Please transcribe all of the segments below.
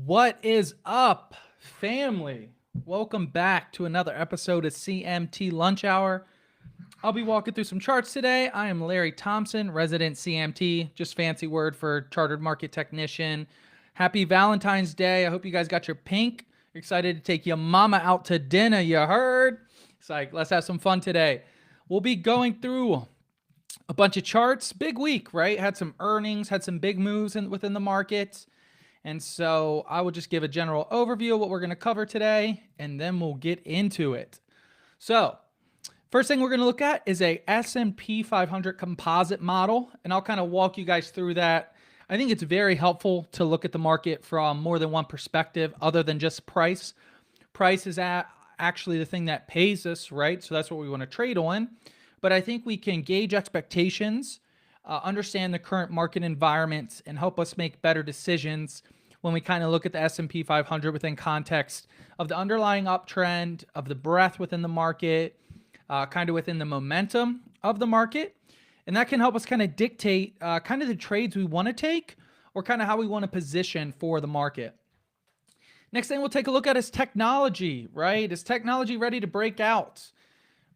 What is up, family? Welcome back to another episode of CMT Lunch Hour. I'll be walking through some charts today. I am Larry Thompson, resident CMT, just fancy word for chartered market technician. Happy Valentine's Day. I hope you guys got your pink. Excited to take your mama out to dinner, you heard? It's like, let's have some fun today. We'll be going through a bunch of charts. Big week, right? Had some earnings, had some big moves within the market. And so I will just give a general overview of what we're going to cover today, and then we'll get into it. So first thing we're going to look at is a S&P 500 composite model, and I'll kind of walk you guys through that. I think it's very helpful to look at the market from more than one perspective other than just price. Price is actually the thing that pays us, right? So that's what we want to trade on. But I think we can gauge expectations, understand the current market environment, and help us make better decisions when we kind of look at the S&P 500 within context of the underlying uptrend, of the breadth within the market, kind of within the momentum of the market. And that can help us kind of dictate kind of the trades we want to take or kind of how we want to position for the market. Next thing we'll take a look at is technology, right? Is technology ready to break out?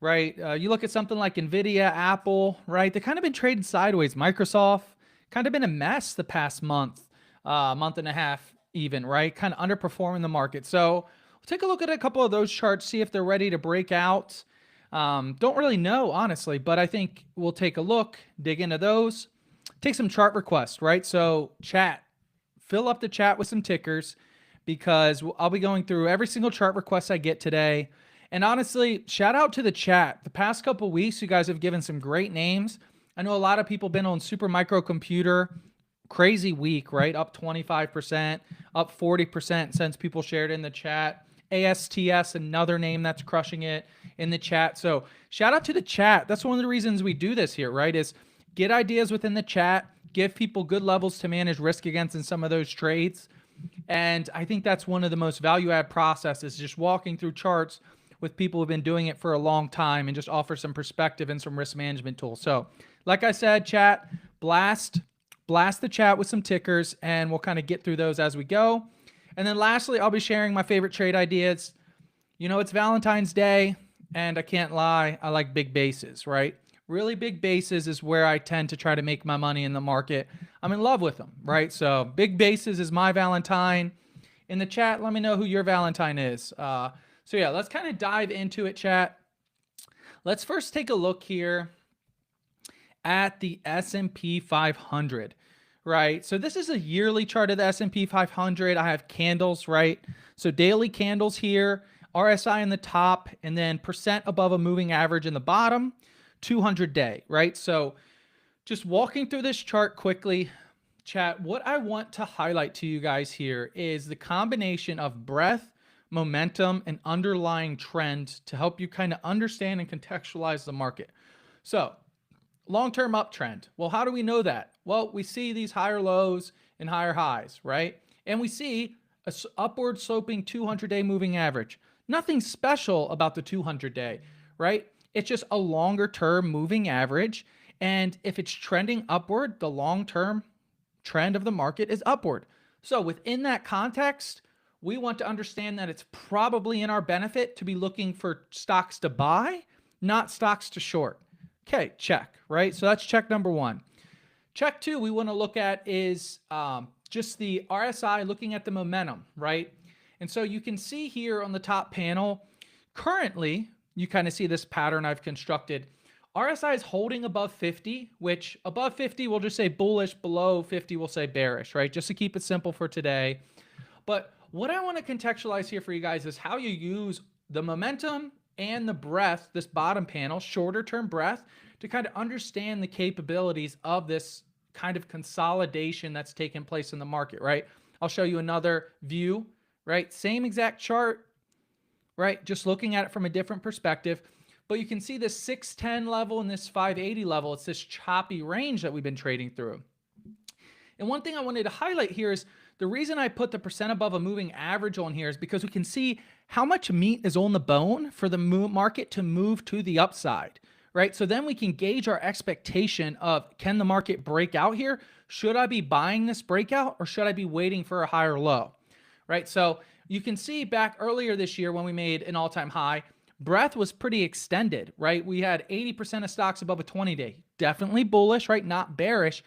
Right? You look at something like NVIDIA, Apple, right? They've kind of been trading sideways. Microsoft, kind of been a mess the past month and a half even, right? Kind of underperforming the market. So we'll take a look at a couple of those charts, see if they're ready to break out. Don't really know, honestly, but I think we'll take a look, dig into those, take some chart requests, right? So chat, fill up the chat with some tickers because I'll be going through every single chart request I get today. And honestly, shout out to the chat. The past couple of weeks, you guys have given some great names. I know a lot of people been on Super Microcomputer. Crazy week, right? Up 25%, up 40% since people shared in the chat. ASTS, another name that's crushing it in the chat. So shout out to the chat. That's one of the reasons we do this here, right? Is get ideas within the chat, give people good levels to manage risk against in some of those trades. And I think that's one of the most value-add processes, just walking through charts with people who've been doing it for a long time and just offer some perspective and some risk management tools. So like I said, chat, blast the chat with some tickers, and we'll kind of get through those as we go. And then lastly, I'll be sharing my favorite trade ideas. You know, it's Valentine's Day, and I can't lie, I like big bases, right? Really big bases is where I tend to try to make my money in the market. I'm in love with them, right? So big bases is my Valentine. In the chat, let me know who your Valentine is. So yeah, let's kind of dive into it, chat. Let's first take a look here at the S&P 500, right? So this is a yearly chart of the S&P 500. I have candles, right? So daily candles here, RSI in the top, and then percent above a moving average in the bottom, 200-day, right? So just walking through this chart quickly, chat, what I want to highlight to you guys here is the combination of breadth, momentum, and underlying trend to help you kind of understand and contextualize the market. So long-term uptrend. Well, how do we know that? Well, we see these higher lows and higher highs, right? And we see a upward sloping 200-day moving average. Nothing special about the 200-day, right? It's just a longer-term moving average. And if it's trending upward, the long-term trend of the market is upward. So within that context, we want to understand that it's probably in our benefit to be looking for stocks to buy, not stocks to short. Okay, check, right? So that's check number one. Check two we want to look at is just the RSI, looking at the momentum, right? And so you can see here on the top panel, currently, you kind of see this pattern I've constructed. RSI is holding above 50, which above 50, we'll just say bullish, below 50, we'll say bearish, right? Just to keep it simple for today. But what I want to contextualize here for you guys is how you use the momentum and the breadth, this bottom panel, shorter term breadth, to kind of understand the capabilities of this kind of consolidation that's taking place in the market, right? I'll show you another view, right? Same exact chart, right? Just looking at it from a different perspective. But you can see this 610 level and this 580 level. It's this choppy range that we've been trading through. And one thing I wanted to highlight here is the reason I put the percent above a moving average on here is because we can see how much meat is on the bone for the market to move to the upside, right? So then we can gauge our expectation of, can the market break out here? Should I be buying this breakout or should I be waiting for a higher low, right? So you can see back earlier this year when we made an all-time high, breadth was pretty extended, right? We had 80% of stocks above a 20-day. Definitely bullish, right? Not bearish.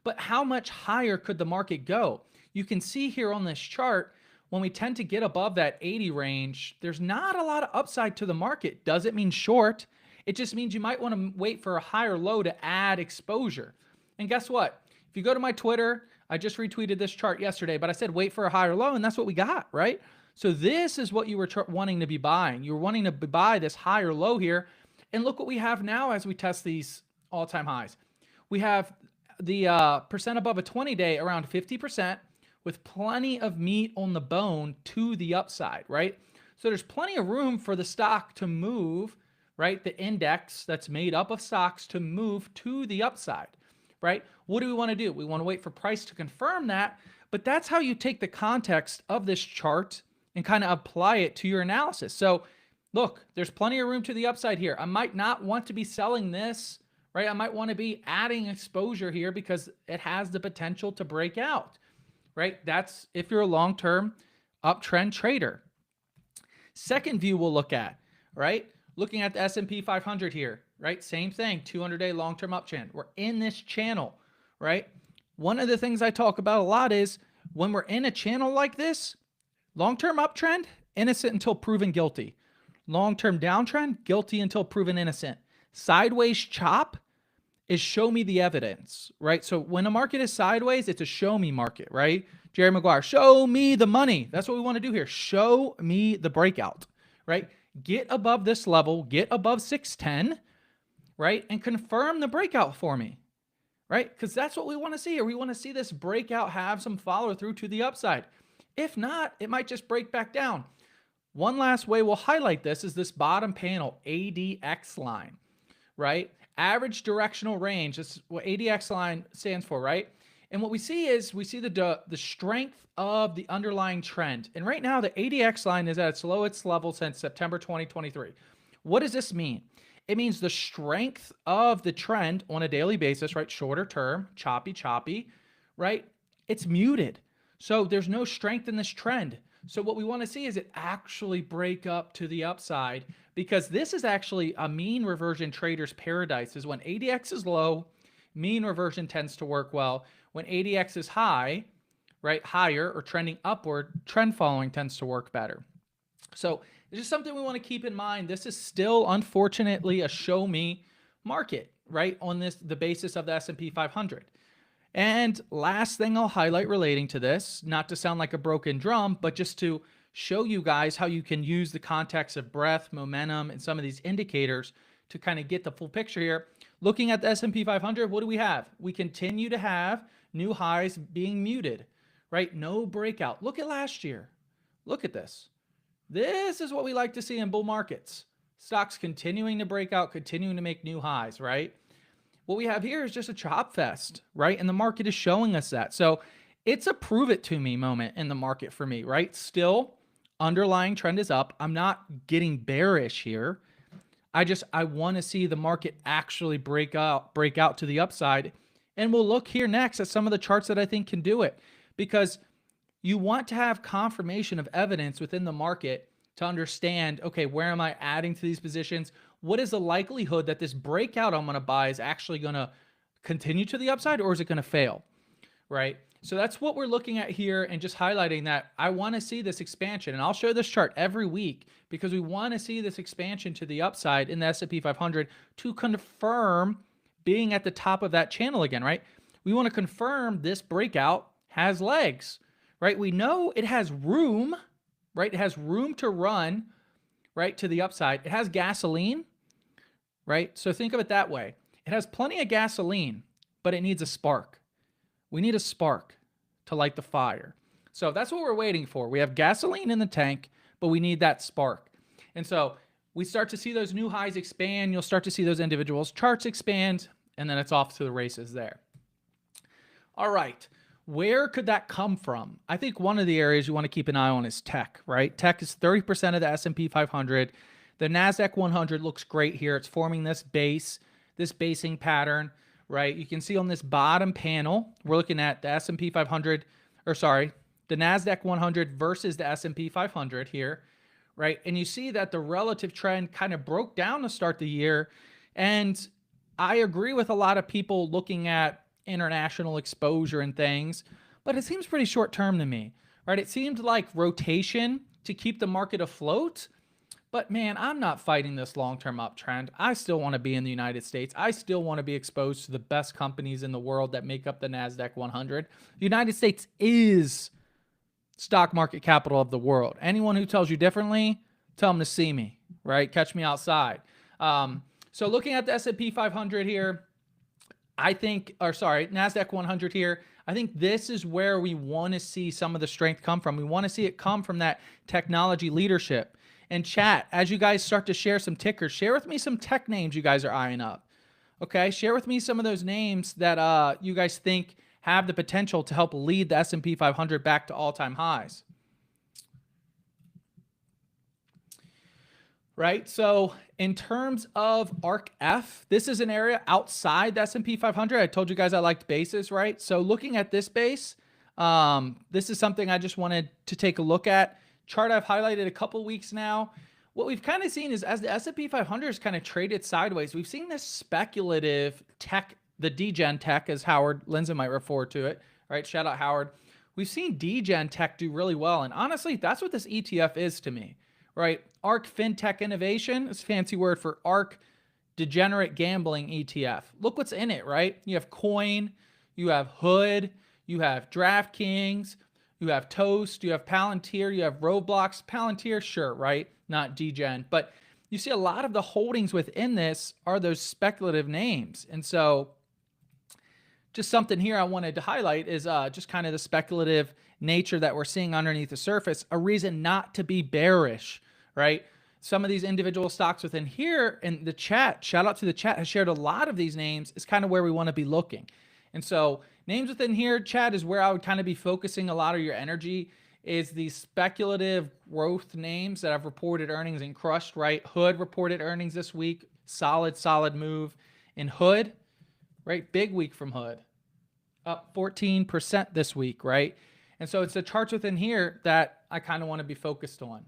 But how much higher could the market go? You can see here on this chart, when we tend to get above that 80 range, there's not a lot of upside to the market. Does it mean short? It just means you might want to wait for a higher low to add exposure. And guess what? If you go to my Twitter, I just retweeted this chart yesterday, but I said wait for a higher low, and that's what we got, right? So this is what you were wanting to be buying. You were wanting to buy this higher low here. And look what we have now as we test these all-time highs. We have the percent above a 20-day around 50%, with plenty of meat on the bone to the upside, right? So there's plenty of room for the stock to move, right? The index that's made up of stocks to move to the upside, right? What do we want to do? We want to wait for price to confirm that, but that's how you take the context of this chart and kind of apply it to your analysis. So look, there's plenty of room to the upside here. I might not want to be selling this, right? I might want to be adding exposure here because it has the potential to break out, right? That's if you're a long-term uptrend trader. Second view we'll look at, right? Looking at the S&P 500 here, right? Same thing, 200-day long-term uptrend. We're in this channel, right? One of the things I talk about a lot is when we're in a channel like this, long-term uptrend, innocent until proven guilty. Long-term downtrend, guilty until proven innocent. Sideways chop is show me the evidence, right? So when a market is sideways, it's a show me market, right? Jerry Maguire, show me the money. That's what we want to do here. Show me the breakout, right? Get above this level, get above 610, right? And confirm the breakout for me, right? Because that's what we want to see here. We want to see this breakout have some follow through to the upside. If not, it might just break back down. One last way we'll highlight this is this bottom panel, ADX line, right? Average directional range. That's what ADX line stands for, right? And what we see is we see the strength of the underlying trend. And right now, the ADX line is at its lowest level since September 2023. What does this mean? It means the strength of the trend on a daily basis, right? Shorter term, choppy, right? It's muted. So there's no strength in this trend. So what we want to see is it actually break up to the upside, because this is actually a mean reversion trader's paradise. Is when ADX is low, mean reversion tends to work well. When ADX is high, right, higher or trending upward, trend following tends to work better. So it's just something we want to keep in mind. This is still, unfortunately, a show me market, right, on the basis of the S&P 500. And last thing I'll highlight relating to this, not to sound like a broken drum, but just to show you guys how you can use the context of breadth, momentum, and some of these indicators to kind of get the full picture here. Looking at the S&P 500, what do we have? We continue to have new highs being muted, right? No breakout. Look at last year. Look at this. This is what we like to see in bull markets. Stocks continuing to break out, continuing to make new highs, right? What we have here is just a chop fest, right? And the market is showing us that. So it's a prove it to me moment in the market for me, right? Still, underlying trend is up. I'm not getting bearish here. I want to see the market actually break out to the upside. And we'll look here next at some of the charts that I think can do it, because you want to have confirmation of evidence within the market to understand, okay, where am I adding to these positions? What is the likelihood that this breakout I'm going to buy is actually going to continue to the upside, or is it going to fail, right? So that's what we're looking at here, and just highlighting that I want to see this expansion. And I'll show this chart every week because we want to see this expansion to the upside in the S&P 500 to confirm being at the top of that channel again, right? We want to confirm this breakout has legs, right? We know it has room, right? It has room to run, right, to the upside. It has gasoline, right? So think of it that way. It has plenty of gasoline, but it needs a spark. We need a spark to light the fire. So that's what we're waiting for. We have gasoline in the tank, but we need that spark. And so we start to see those new highs expand. You'll start to see those individual charts expand, and then it's off to the races there. All right. Where could that come from? I think one of the areas you want to keep an eye on is tech, right? Tech is 30% of the S&P 500. The Nasdaq 100 looks great here. It's forming this base, this basing pattern, right? You can see on this bottom panel, we're looking at the S&P 500, or sorry, the Nasdaq 100 versus the S&P 500 here, right? And you see that the relative trend kind of broke down to start the year. And I agree with a lot of people looking at international exposure and things, but it seems pretty short term to me, right? It seemed like rotation to keep the market afloat. But man, I'm not fighting this long-term uptrend. I still want to be in the United States. I still want to be exposed to the best companies in the world that make up the Nasdaq 100. The United States is stock market capital of the world. Anyone who tells you differently, tell them to see me, right? Catch me outside. So looking at the S&P 500 here, Nasdaq 100 here, I think this is where we want to see some of the strength come from. We want to see it come from that technology leadership. And chat, as you guys start to share some tickers, share with me some tech names you guys are eyeing up. Okay, share with me some of those names that you guys think have the potential to help lead the S&P 500 back to all-time highs. Right, so in terms of ARKF, this is an area outside the S&P 500. I told you guys I liked bases, right? So looking at this base, this is something I just wanted to take a look at. Chart I've highlighted a couple weeks now. What we've kind of seen is as the S&P 500 has kind of traded sideways, we've seen this speculative tech, the Degen tech, as Howard Lindsay might refer to it, right? Shout out Howard. We've seen Degen tech do really well. And honestly, that's what this ETF is to me, right? ARK FinTech Innovation is a fancy word for ARK Degenerate Gambling ETF. Look what's in it, right? You have Coin, you have Hood, you have DraftKings, you have Toast, you have Palantir, you have Roblox. Palantir, sure, right? Not Degen. But you see a lot of the holdings within this are those speculative names. And so just something here I wanted to highlight is just kind of the speculative nature that we're seeing underneath the surface, a reason not to be bearish, right? Some of these individual stocks within here in the chat, shout out to the chat, has shared a lot of these names, is kind of where we want to be looking. And so names within here, chat, is where I would kind of be focusing a lot of your energy, is these speculative growth names that have reported earnings and crushed, right? Hood reported earnings this week. Solid move in Hood, right? Big week from Hood. Up 14% this week, right? And so it's the charts within here that I kind of want to be focused on.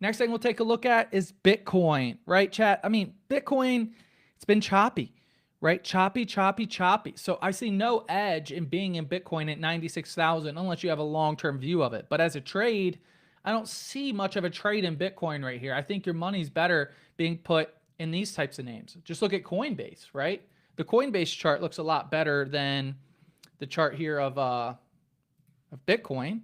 Next thing we'll take a look at is Bitcoin, right, chat? I mean, Bitcoin, it's been choppy. Right? Choppy. So I see no edge in being in Bitcoin at 96,000 unless you have a long-term view of it. But as a trade, I don't see much of a trade in Bitcoin right here. I think your money's better being put in these types of names. Just look at Coinbase, right? The Coinbase chart looks a lot better than the chart here of Bitcoin.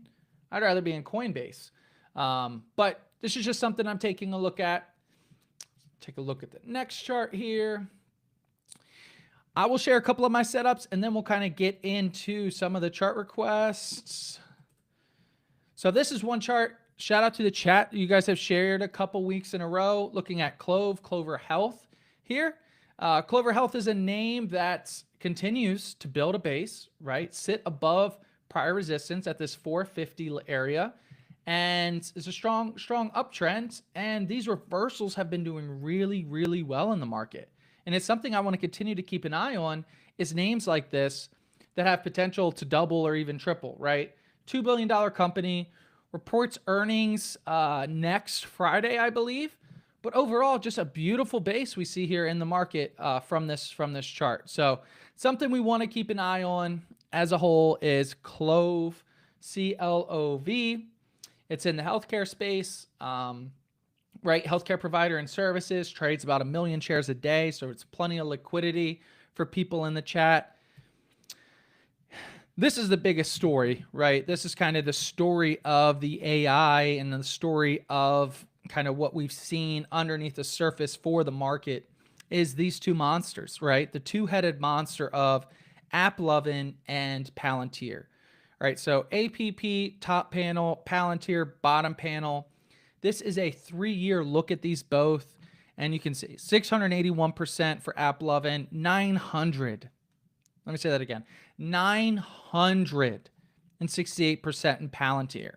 I'd rather be in Coinbase. But this is just something I'm taking a look at. Take a look at the next chart here. I will share a couple of my setups and then we'll kind of get into some of the chart requests. So this is one chart. Shout out to the chat. You guys have shared a couple weeks in a row looking at Clover Health here. Clover Health is a name that continues to build a base, right? Sit above prior resistance at this 450 area. And it's a strong uptrend. And these reversals have been doing really well in the market. And it's something I want to continue to keep an eye on, is names like this that have potential to double or even triple, right? $2 billion company, reports earnings next Friday, I believe. But overall, just a beautiful base we see here in the market from this chart. So something we want to keep an eye on as a whole is CLOV, C-L-O-V. It's in the healthcare space. Right, healthcare provider and services, trades about 1 million shares a day, so it's plenty of liquidity for people in the chat. This is the biggest story, right? This is kind of the story of the AI and the story of kind of what we've seen underneath the surface for the market is these two monsters, right? The two-headed monster of AppLovin and Palantir, right? So APP, top panel, Palantir, bottom panel. This is a 3-year look at these both, and you can see 681% for AppLovin, 900. Let me say that again. 968% in Palantir,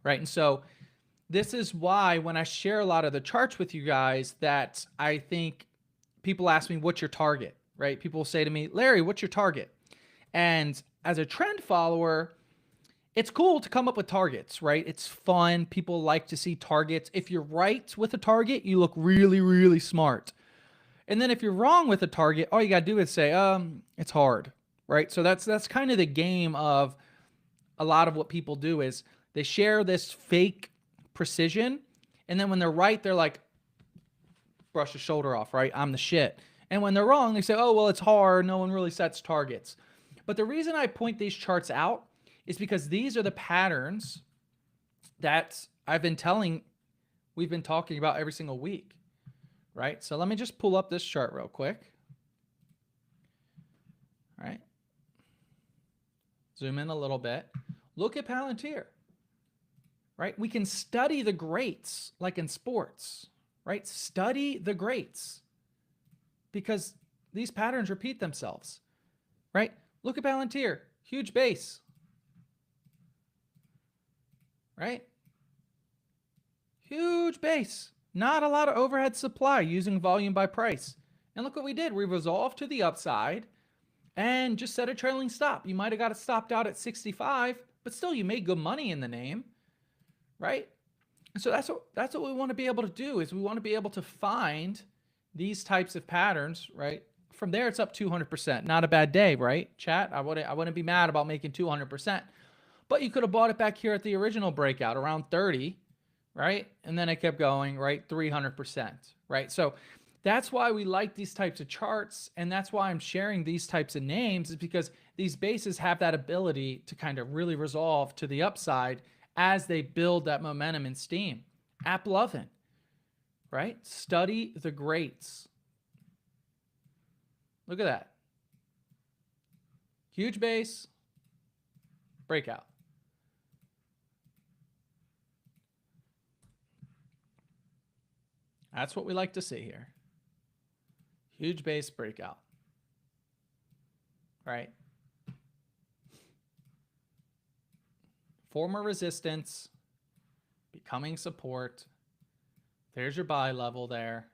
right? And so this is why when I share a lot of the charts with you guys that I think people ask me, what's your target, right? People say to me, Larry, what's your target? And as a trend follower, it's cool to come up with targets, right? It's fun. People like to see targets. If you're right with a target, you look really, really smart. And then if you're wrong with a target, all you got to do is say, it's hard, right? So that's kind of the game of a lot of what people do is they share this fake precision. And then when they're right, they're like, brush the shoulder off, right? I'm the shit. And when they're wrong, they say, oh, well, it's hard. No one really sets targets. But the reason I point these charts out is because these are the patterns that we've been talking about every single week, right? So let me just pull up this chart real quick. All right. Zoom in a little bit. Look at Palantir, right? We can study the greats like in sports, right? Study the greats because these patterns repeat themselves, right? Look at Palantir, huge base, right? Huge base, not a lot of overhead supply using volume by price. And look what we did. We resolved to the upside and just set a trailing stop. You might have got it stopped out at 65, but still you made good money in the name, right? And so that's what we want to be able to do is we want to be able to find these types of patterns, right? From there, it's up 200%. Not a bad day, right? Chat, I wouldn't be mad about making 200%. But you could have bought it back here at the original breakout around 30, right? And then it kept going, right? 300%, right? So that's why we like these types of charts. And that's why I'm sharing these types of names is because these bases have that ability to kind of really resolve to the upside as they build that momentum and steam. AppLovin, right? Study the greats. Look at that. Huge base, breakout. That's what we like to see here. Huge base breakout. Right? Former resistance, becoming support. There's your buy level there.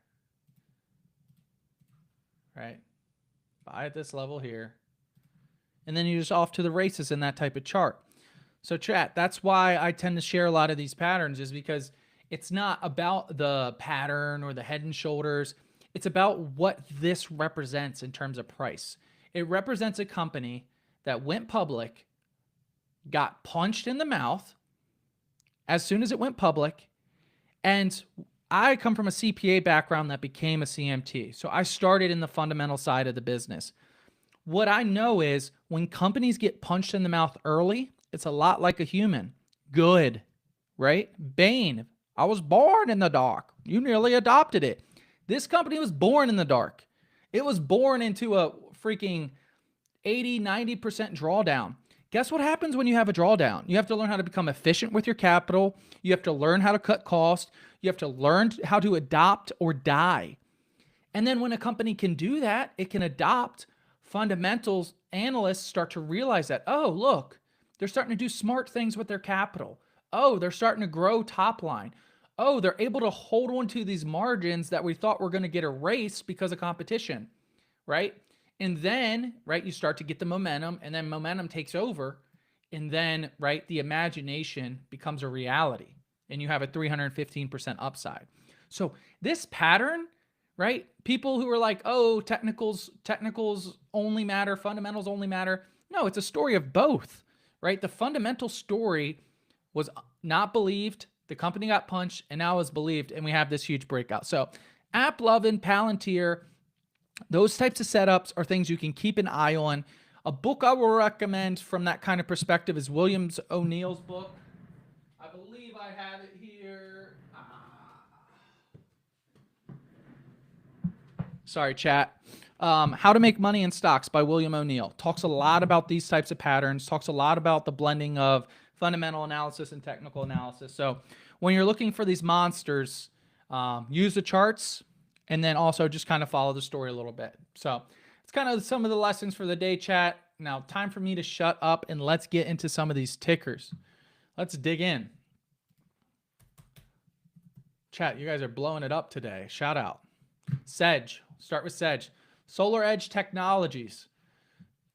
Right? Buy at this level here. And then you're just off to the races in that type of chart. So chat, that's why I tend to share a lot of these patterns is because it's not about the pattern or the head and shoulders. It's about what this represents in terms of price. It represents a company that went public, got punched in the mouth as soon as it went public. And I come from a CPA background that became a CMT. So I started in the fundamental side of the business. What I know is when companies get punched in the mouth early, it's a lot like a human. Good, right? Bain, I was born in the dark. You nearly adopted it. This company was born in the dark. It was born into a freaking 80, 90% drawdown. Guess what happens when you have a drawdown? You have to learn how to become efficient with your capital. You have to learn how to cut costs. You have to learn how to adopt or die. And then when a company can do that, it can adopt. Fundamentals analysts start to realize that, oh, look, they're starting to do smart things with their capital. Oh, they're starting to grow top line. Oh, they're able to hold on to these margins that we thought were going to get erased because of competition, right? And then, right, you start to get the momentum, and then momentum takes over, and then, right, the imagination becomes a reality, and you have a 315% upside. So this pattern, right, people who are like, oh, technicals only matter, fundamentals only matter. No, it's a story of both, right? The fundamental story was not believed. The company got punched, and now is believed, and we have this huge breakout. So AppLovin, Palantir, those types of setups are things you can keep an eye on. A book I will recommend from that kind of perspective is William O'Neill's book. I believe I have it here. Sorry, chat. How to Make Money in Stocks by William O'Neill. Talks a lot about these types of patterns, talks a lot about the blending of fundamental analysis and technical analysis. So when you're looking for these monsters, use the charts and then also just kind of follow the story a little bit. So it's kind of some of the lessons for the day, chat. Now, time for me to shut up and let's get into some of these tickers. Let's dig in. Chat, you guys are blowing it up today. Shout out. Sedge. Start with Sedge. Solar Edge Technologies.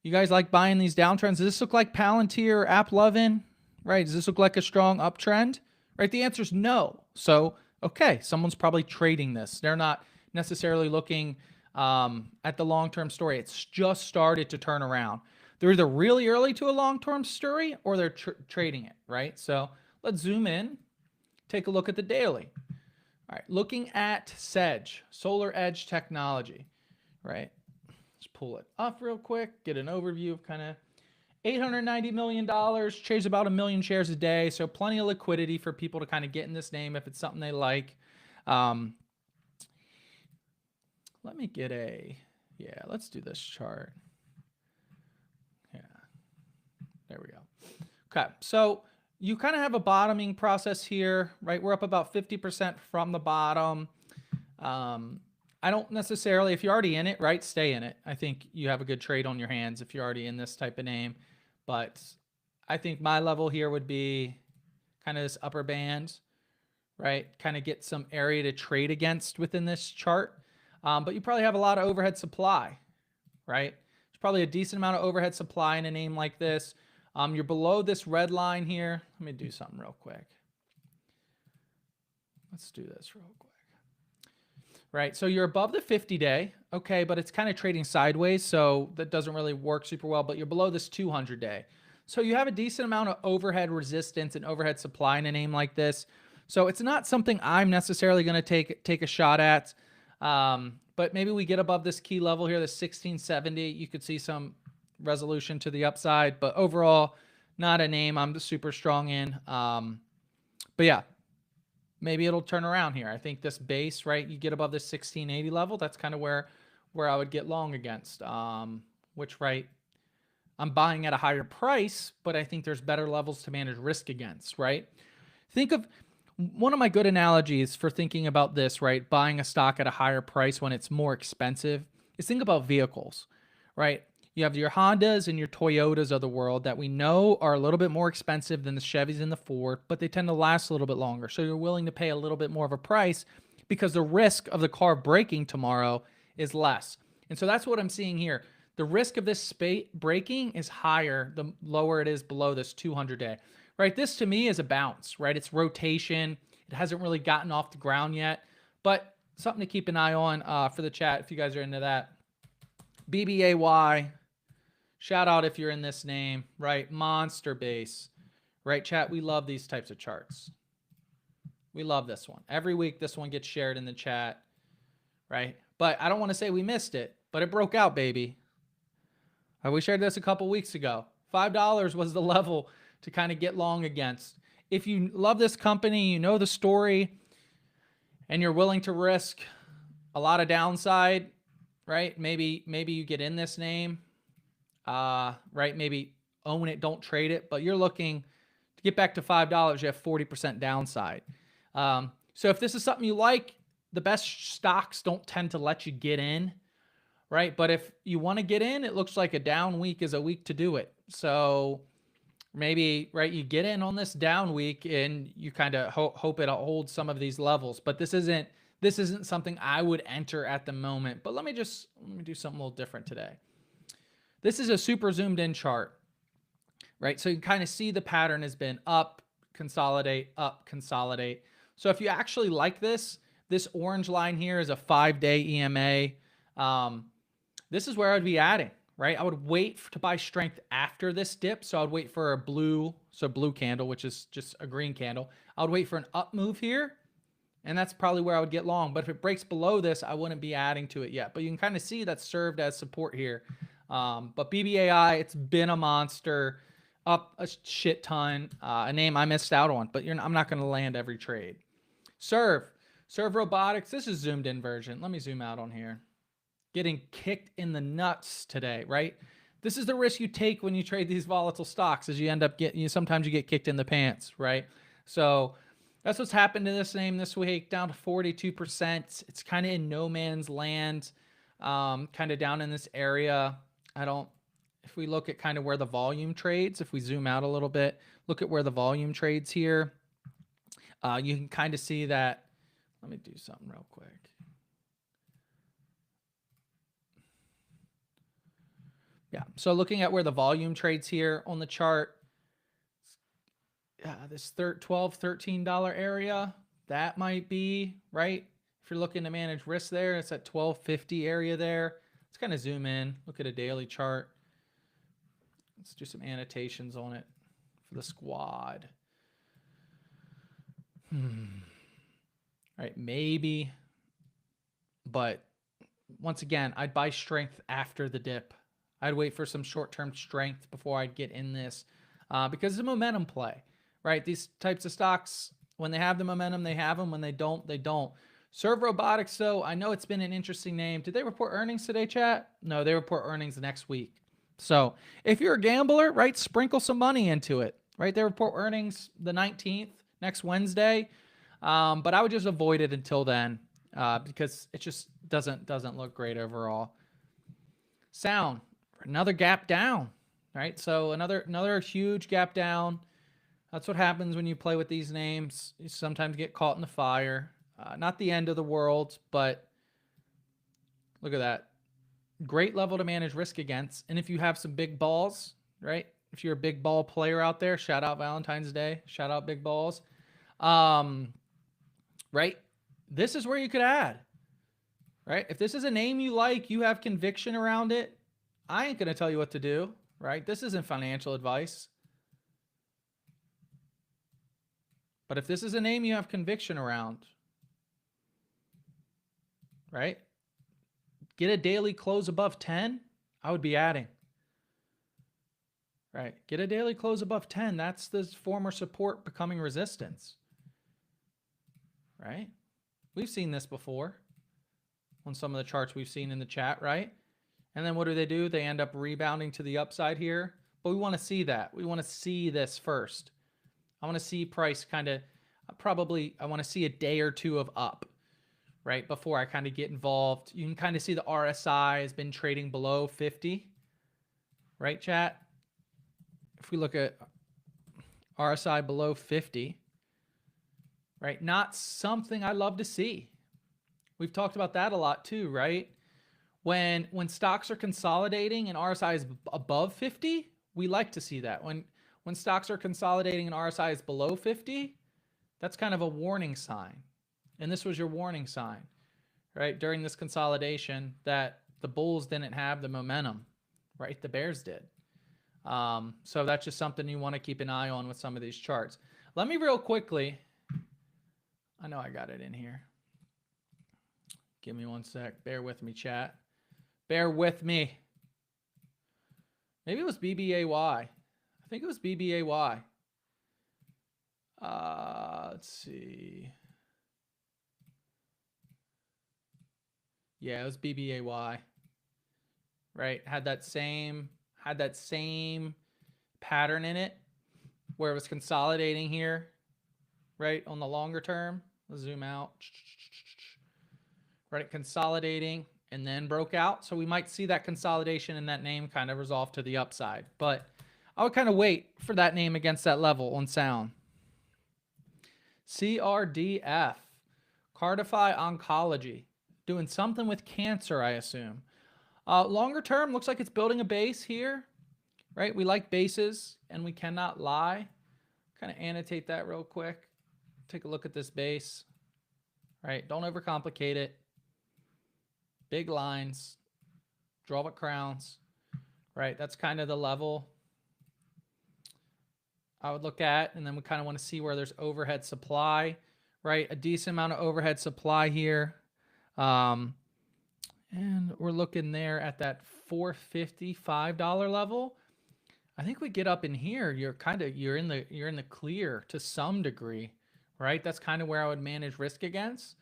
You guys like buying these downtrends? Does this look like Palantir or AppLovin? right? Does this look like a strong uptrend, right? The answer is no. So, okay, someone's probably trading this. They're not necessarily looking at the long-term story. It's just started to turn around. They're either really early to a long-term story or they're trading it, right? So let's zoom in, take a look at the daily. All right, looking at SEDGE, Solar Edge Technology, right? Let's pull it up real quick, get an overview of kind of $890 million, trades about 1 million shares a day, so plenty of liquidity for people to kind of get in this name if it's something they like. Let me get let's do this chart. Yeah, there we go. Okay, so you kind of have a bottoming process here, right? We're up about 50% from the bottom. I don't necessarily, if you're already in it, right, stay in it. I think you have a good trade on your hands if you're already in this type of name. But I think my level here would be kind of this upper band, right? Kind of get some area to trade against within this chart. But you probably have a lot of overhead supply, right? There's probably a decent amount of overhead supply in a name like this. You're below this red line here. Let me do something real quick. Let's do this real quick. Right, so you're above the 50-day, okay, but it's kind of trading sideways, so that doesn't really work super well, but you're below this 200-day. So you have a decent amount of overhead resistance and overhead supply in a name like this. So it's not something I'm necessarily going to take a shot at, but maybe we get above this key level here, the 1670. You could see some resolution to the upside, but overall, not a name I'm super strong in. But yeah, maybe it'll turn around here. I think this base, right, you get above this 1680 level, that's kind of where I would get long against, which, right, I'm buying at a higher price, but I think there's better levels to manage risk against, right? Think of one of my good analogies for thinking about this, right, buying a stock at a higher price when it's more expensive, is think about vehicles, right? You have your Hondas and your Toyotas of the world that we know are a little bit more expensive than the Chevys and the Ford, but they tend to last a little bit longer. So you're willing to pay a little bit more of a price because the risk of the car breaking tomorrow is less. And so that's what I'm seeing here. The risk of this breaking is higher the lower it is below this 200-day, right? This to me is a bounce, right? It's rotation. It hasn't really gotten off the ground yet, but something to keep an eye on for the chat if you guys are into that. BBAY. Shout out if you're in this name, right? Monster base, right? Chat, we love these types of charts. We love this one. Every week, this one gets shared in the chat, right? But I don't want to say we missed it, but it broke out, baby. We shared this a couple weeks ago. $5 was the level to kind of get long against. If you love this company, you know the story, and you're willing to risk a lot of downside, right? Maybe you get in this name. Right? Maybe own it, don't trade it, but you're looking to get back to $5, you have 40% downside. So if this is something you like, the best stocks don't tend to let you get in, right? But if you want to get in, it looks like a down week is a week to do it. So maybe, right, you get in on this down week and you kind of hope it holds some of these levels, but this isn't something I would enter at the moment. But let me do something a little different today. This is a super zoomed in chart, right? So you can kind of see the pattern has been up, consolidate, up, consolidate. So if you actually like this orange line here is a 5-day EMA. This is where I'd be adding, right? I would wait to buy strength after this dip. So I'd wait for a blue candle, which is just a green candle. I would wait for an up move here, and that's probably where I would get long. But if it breaks below this, I wouldn't be adding to it yet. But you can kind of see that served as support here. But BBAI, it's been a monster, up a shit ton, a name I missed out on, but I'm not going to land every trade. Serve Robotics. This is zoomed in version. Let me zoom out on here. Getting kicked in the nuts today, right? This is the risk you take when you trade these volatile stocks, is you end up sometimes you get kicked in the pants, right? So that's what's happened to this name this week, down to 42%. It's kind of in no man's land, kind of down in this area. If we look at kind of where the volume trades, if we zoom out a little bit, look at where the volume trades here, you can kind of see that. Let me do something real quick. Yeah, so looking at where the volume trades here on the chart, this $12, $13 area, that might be, right? If you're looking to manage risk there, it's at $12.50 area there. Let's kind of zoom in, look at a daily chart. Let's do some annotations on it for the squad. All right, maybe. But once again, I'd buy strength after the dip. I'd wait for some short-term strength before I'd get in this because it's a momentum play, right? These types of stocks, when they have the momentum, they have them. When they don't, they don't. Serve Robotics, though, I know it's been an interesting name. Did they report earnings today, chat? No, they report earnings next week. So if you're a gambler, right, sprinkle some money into it, right? They report earnings the 19th, next Wednesday. But I would just avoid it until then because it just doesn't look great overall. Sound, another gap down, right? So another huge gap down. That's what happens when you play with these names. You sometimes get caught in the fire. Not the end of the world, but look at that. Great level to manage risk against. And if you have some big balls, right? If you're a big ball player out there, shout out Valentine's Day. Shout out big balls. Right? This is where you could add, right? If this is a name you like, you have conviction around it, I ain't going to tell you what to do, right? This isn't financial advice. But if this is a name you have conviction around, right? Get a daily close above 10, I would be adding. Right? Get a daily close above 10. That's the former support becoming resistance. Right? We've seen this before on some of the charts we've seen in the chat, right? And then what do? They end up rebounding to the upside here. But we want to see that. We want to see this first. I want to see price kind of I want to see a day or two of up, right? Before I kind of get involved. You can kind of see the RSI has been trading below 50, right, chat? If we look at RSI below 50, right? Not something I love to see. We've talked about that a lot too, right? When stocks are consolidating and RSI is above 50, we like to see that. When stocks are consolidating and RSI is below 50, that's kind of a warning sign. And this was your warning sign, right? During this consolidation that the bulls didn't have the momentum, right? The bears did. So that's just something you want to keep an eye on with some of these charts. Let me real quickly, I know I got it in here. Give me one sec. Bear with me, chat. Bear with me. Maybe it was BBAY. I think it was BBAY. Let's see. Yeah, it was BBAY. Right? Had that same pattern in it where it was consolidating here, right? On the longer term. Let's zoom out. Right? Consolidating and then broke out. So we might see that consolidation in that name kind of resolve to the upside. But I would kind of wait for that name against that level on sound. CRDF, Cardify Oncology, doing something with cancer, I assume. Longer term, looks like it's building a base here, right? We like bases, and we cannot lie. Kind of annotate that real quick. Take a look at this base, right? Don't overcomplicate it. Big lines, draw what crowns, right? That's kind of the level I would look at, and then we kind of want to see where there's overhead supply, right? A decent amount of overhead supply here. And we're looking there at that $455 level. I think we get up in here, you're in the clear to some degree, right? That's kind of where I would manage risk against.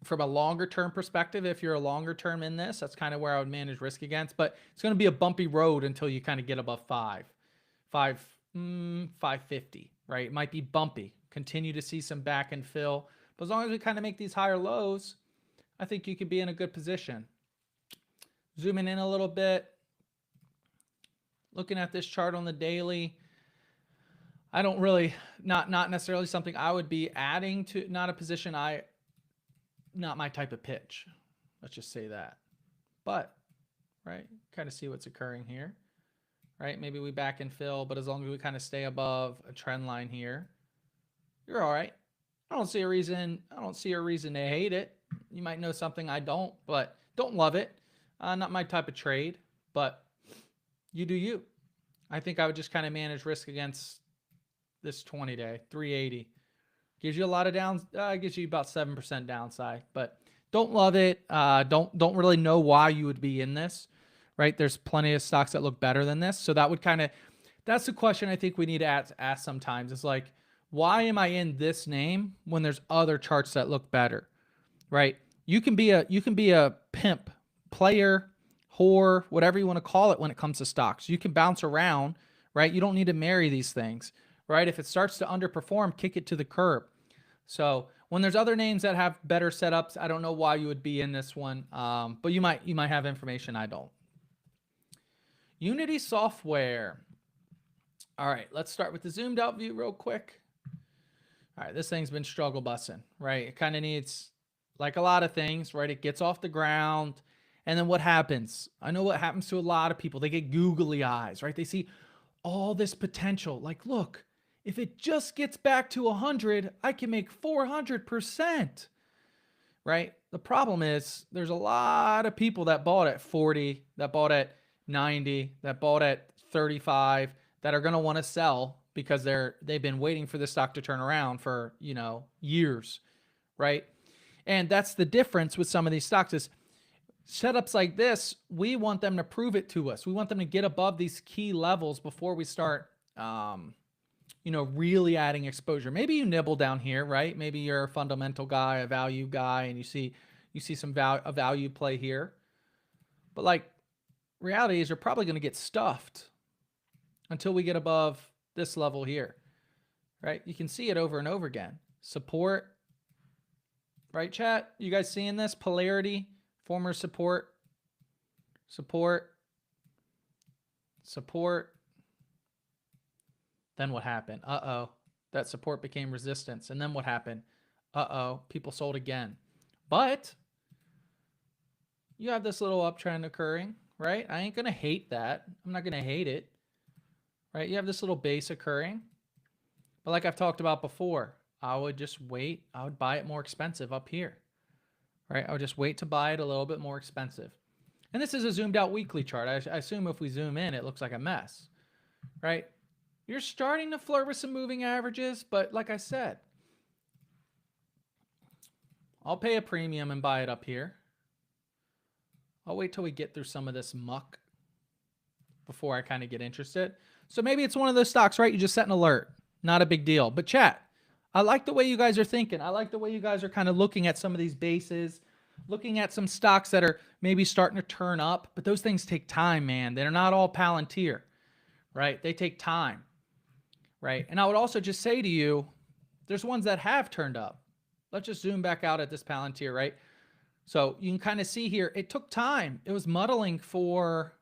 From a longer term perspective, if you're a longer term in this, that's kind of where I would manage risk against. But it's going to be a bumpy road until you kind of get above 550, right? It might be bumpy. Continue to see some back and fill. But as long as we kind of make these higher lows, I think you could be in a good position. Zooming in a little bit. Looking at this chart on the daily. I don't really, not necessarily something I would be adding to, not a position not my type of pitch. Let's just say that. But, right, kind of see what's occurring here. right? Maybe we back and fill, but as long as we kind of stay above a trend line here, you're all right. I don't see a reason to hate it. You might know something I don't, but don't love it. Not my type of trade, but you do you. I think I would just kind of manage risk against this 20-day, 380. Gives you a lot of gives you about 7% downside, but don't love it. Don't really know why you would be in this, right? There's plenty of stocks that look better than this. So that's the question I think we need to ask sometimes. Is like, why am I in this name when there's other charts that look better, right? You can be a pimp, player, whore, whatever you want to call it when it comes to stocks. You can bounce around, right? You don't need to marry these things, right? If it starts to underperform, kick it to the curb. So when there's other names that have better setups, I don't know why you would be in this one, but you might have information I don't. Unity Software. All right, let's start with the zoomed out view real quick. All right, this thing's been struggle bussing, right? It kind of needs, like a lot of things, right? It gets off the ground, and then what happens? I know what happens to a lot of people. They get googly eyes, right? They see all this potential. Like, look, if it just gets back to 100, I can make 400%, right? The problem is there's a lot of people that bought at 40, that bought at 90, that bought at 35, that are going to want to sell because they've been waiting for the stock to turn around for, years, right? And that's the difference with some of these stocks is setups like this, we want them to prove it to us. We want them to get above these key levels before we start, really adding exposure. Maybe you nibble down here, right? Maybe you're a fundamental guy, a value guy, and you see some a value play here. But like, reality is you're probably going to get stuffed until we get above this level here, right? You can see it over and over again. Support, right, chat? You guys seeing this? Polarity, former support, support. Then what happened? Uh-oh, that support became resistance. And then what happened? Uh-oh, people sold again. But you have this little uptrend occurring, right? I ain't going to hate that. I'm not going to hate it, right? You have this little base occurring. But like I've talked about before, I would just wait. I would buy it more expensive up here, right? I would just wait to buy it a little bit more expensive. And this is a zoomed out weekly chart. I assume if we zoom in, it looks like a mess, right? You're starting to flirt with some moving averages, but like I said, I'll pay a premium and buy it up here. I'll wait till we get through some of this muck before I kind of get interested. So maybe it's one of those stocks, right? You just set an alert. Not a big deal. But chat, I like the way you guys are thinking. I like the way you guys are kind of looking at some of these bases, looking at some stocks that are maybe starting to turn up. But those things take time, man. They're not all Palantir, right? They take time, right? And I would also just say to you, there's ones that have turned up. Let's just zoom back out at this Palantir, right? So you can kind of see here, it took time. It was muddling for,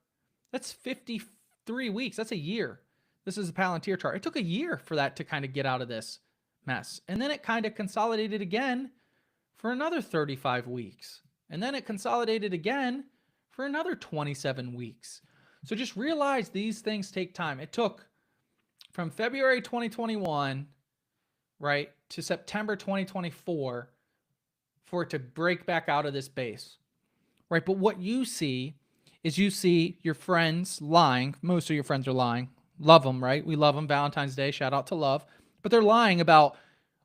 that's 53 weeks. That's a year. This is a Palantir chart. It took a year for that to kind of get out of this mess. And then it kind of consolidated again for another 35 weeks. And then it consolidated again for another 27 weeks. So just realize these things take time. It took from February 2021, right, to September 2024 for it to break back out of this base, right? But what you see is you see your friends lying. Most of your friends are lying. Love them, right? We love them. Valentine's Day, shout out to love. But they're lying about,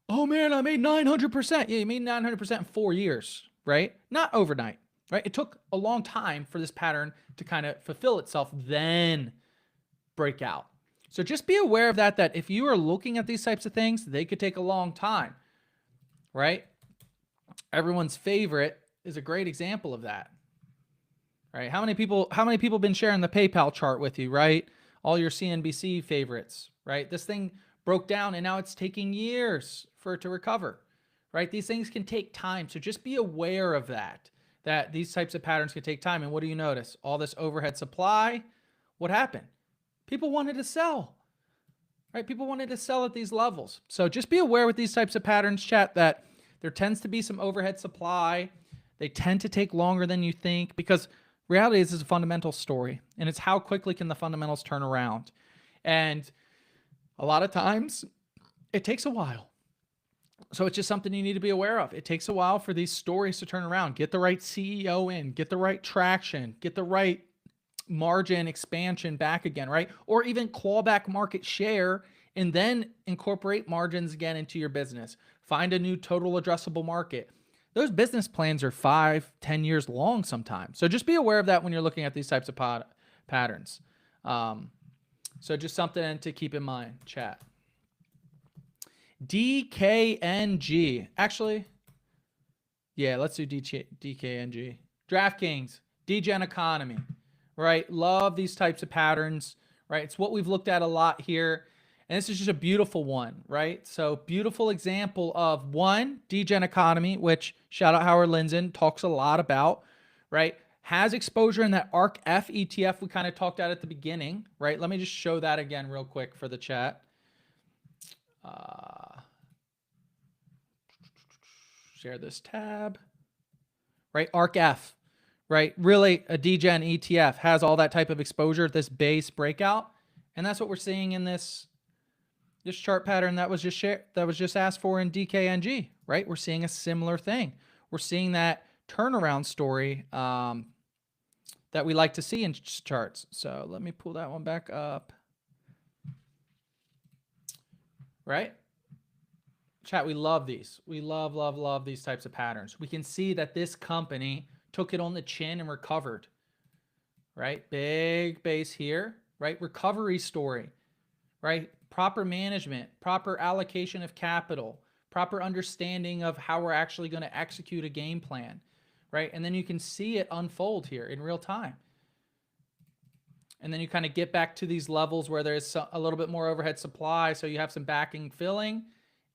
oh man, I made 900%. Yeah, you made 900% in 4 years, right? Not overnight, right? It took a long time for this pattern to kind of fulfill itself, then break out. So just be aware of that if you are looking at these types of things, they could take a long time, right? Everyone's favorite is a great example of that, right? How many people been sharing the PayPal chart with you, right? All your CNBC favorites, right? This thing broke down and now it's taking years for it to recover, right? These things can take time. So just be aware of that these types of patterns can take time. And what do you notice? All this overhead supply, what happened? People wanted to sell, right? People wanted to sell at these levels. So just be aware with these types of patterns, chat, that there tends to be some overhead supply. They tend to take longer than you think because Reality is it's a fundamental story, and it's how quickly can the fundamentals turn around. And a lot of times it takes a while. So it's just something you need to be aware of. It takes a while for these stories to turn around. Get the right CEO in, get the right traction, get the right margin expansion back again, right? Or even claw back market share and then incorporate margins again into your business. Find a new total addressable market. Those business plans are 5-10 years long sometimes. So just be aware of that when you're looking at these types of patterns. So just something to keep in mind, chat. DKNG. Actually, yeah, let's do DKNG. DraftKings, Degen economy, right? Love these types of patterns, right? It's what we've looked at a lot here. And this is just a beautiful one, right? So beautiful example of one, Degen economy, which shout out Howard Lindzen talks a lot about, right? Has exposure in that ARKF ETF we kind of talked at the beginning, right? Let me just show that again real quick for the chat. Share this tab, right? ARKF, right? Really a Degen ETF has all that type of exposure at this base breakout. And that's what we're seeing in this chart pattern that was just shared, that was just asked for in DKNG, right? We're seeing a similar thing. We're seeing that turnaround story that we like to see in charts. So let me pull that one back up. Right? Chat, we love these. We love these types of patterns. We can see that this company took it on the chin and recovered. Right? Big base here, right? Recovery story, right? Proper management, proper allocation of capital, proper understanding of how we're actually going to execute a game plan, right? And then you can see it unfold here in real time. And then you kind of get back to these levels where there's a little bit more overhead supply. So you have some backing filling,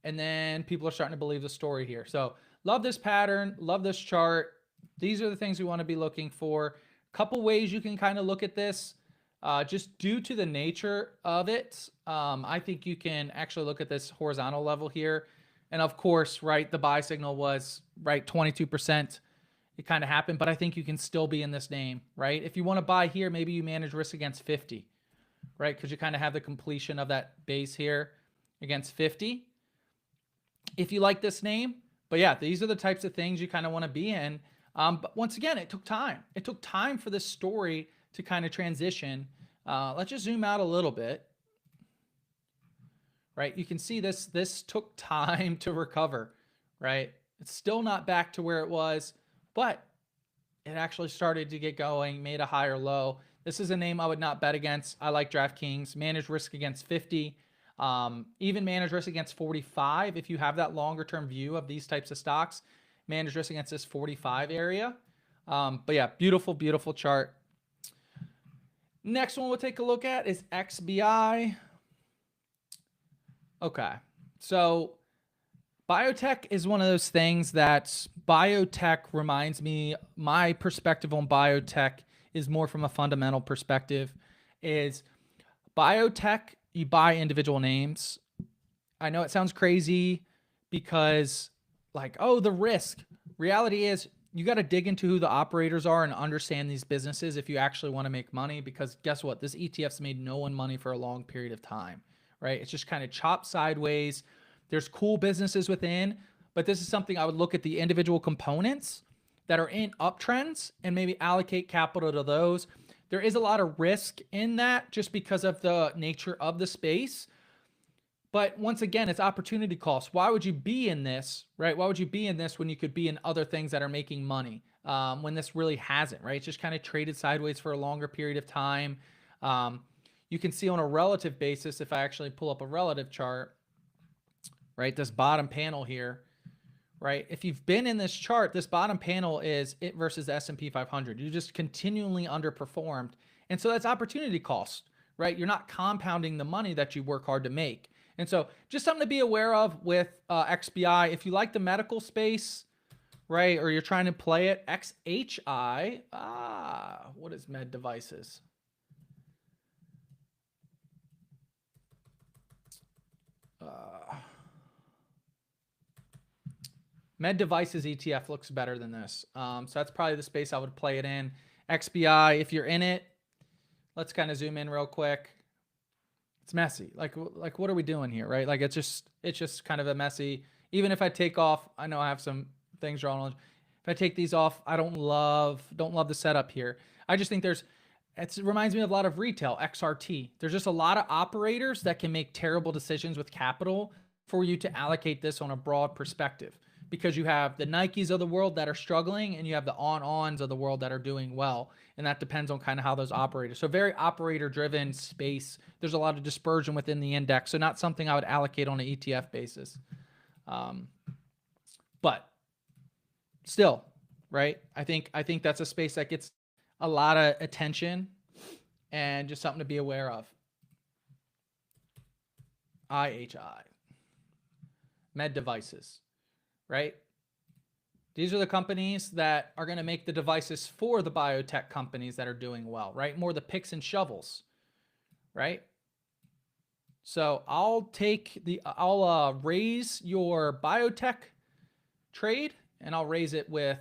and then people are starting to believe the story here. So love this pattern, love this chart. These are the things we want to be looking for. A couple ways you can kind of look at this. Just due to the nature of it, I think you can actually look at this horizontal level here. And of course, right, the buy signal was, right, 22%. It kind of happened, but I think you can still be in this name, right? If you want to buy here, maybe you manage risk against 50, right? Because you kind of have the completion of that base here against 50. If you like this name, but yeah, these are the types of things you kind of want to be in. But once again, it took time. It took time for this story to kind of transition. Let's just zoom out a little bit, right? You can see this took time to recover, right? It's still not back to where it was, but it actually started to get going, made a higher low. This is a name I would not bet against. I like DraftKings. Manage risk against 50. Even manage risk against 45. If you have that longer term view of these types of stocks, manage risk against this 45 area. But yeah, beautiful, beautiful chart. Next one we'll take a look at is XBI. Okay, so biotech is one of those things that biotech reminds me, my perspective on biotech is more from a fundamental perspective. Is biotech, you buy individual names. I know it sounds crazy because like, oh, the risk. Reality is you got to dig into who the operators are and understand these businesses if you actually want to make money, because guess what? This ETF's made no one money for a long period of time, right? It's just kind of chopped sideways. There's cool businesses within, but this is something I would look at the individual components that are in uptrends and maybe allocate capital to those. There is a lot of risk in that just because of the nature of the space. But once again, it's opportunity cost. Why would you be in this, right? Why would you be in this when you could be in other things that are making money when this really hasn't, right? It's just kind of traded sideways for a longer period of time. You can see on a relative basis, if I actually pull up a relative chart, right? This bottom panel here, right? If you've been in this chart, this bottom panel is it versus the S&P 500. You just continually underperformed. And so that's opportunity cost, right? You're not compounding the money that you work hard to make. And so just something to be aware of with XBI. If you like the medical space, right, or you're trying to play it, XHI, what is med devices? Med devices ETF looks better than this. So that's probably the space I would play it in. XBI, if you're in it, let's kind of zoom in real quick. It's messy. Like what are we doing here, right? Like it's just kind of a messy. Even if I take off, I know I have some things drawn on. If I take these off, I don't love the setup here. I just think it reminds me of a lot of retail, XRT. There's just a lot of operators that can make terrible decisions with capital for you to allocate this on a broad perspective, because you have the Nikes of the world that are struggling and you have the on-ons of the world that are doing well. And that depends on kind of how those operators. So very operator driven space. There's a lot of dispersion within the index. So not something I would allocate on an ETF basis. But still, right? I think that's a space that gets a lot of attention and just something to be aware of. IHI. Med devices, right? These are the companies that are going to make the devices for the biotech companies that are doing well, right? More the picks and shovels, right? So I'll raise your biotech trade and I'll raise it with